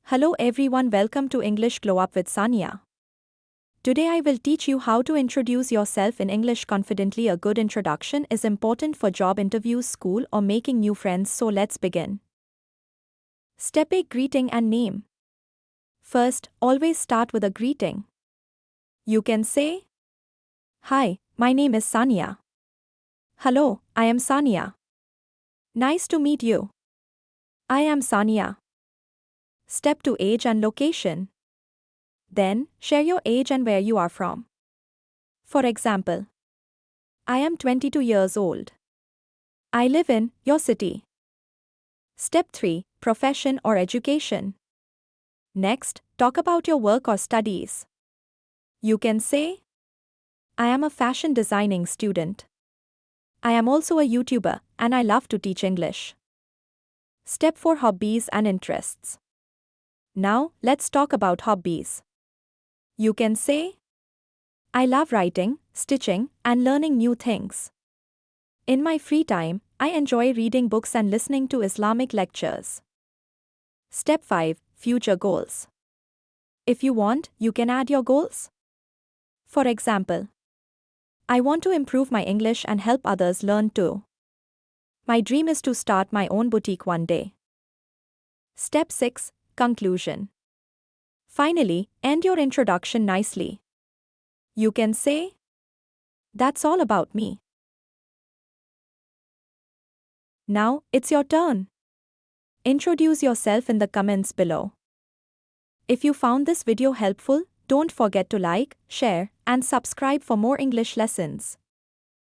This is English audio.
Hello everyone, welcome to English Glow Up with Sania. Today I will teach you how to introduce yourself in English confidently. A good introduction is important for job interviews, school, or making new friends, so let's begin. Step 8: Greeting and name. First, always start with a greeting. You can say, "Hi, my name is Sania." "Hello, I am Sania." "Nice to meet you. I am Sania." Step 2: Age and location. Then, share your age and where you are from. For example, I am 22 years old. I live in your city. Step 3: Profession or education. Next, talk about your work or studies. You can say, I am a fashion designing student. I am also a YouTuber, and I love to teach English. Step 4: Hobbies and interests. Now, let's talk about hobbies. You can say, I love writing, stitching, and learning new things. In my free time, I enjoy reading books and listening to Islamic lectures. Step 5: Future goals. If you want, you can add your goals. For example, I want to improve my English and help others learn too. My dream is to start my own boutique one day. Step 6: Conclusion. Finally, end your introduction nicely. You can say, that's all about me. Now, it's your turn. Introduce yourself in the comments below. If you found this video helpful, don't forget to like, share, and subscribe for more English lessons.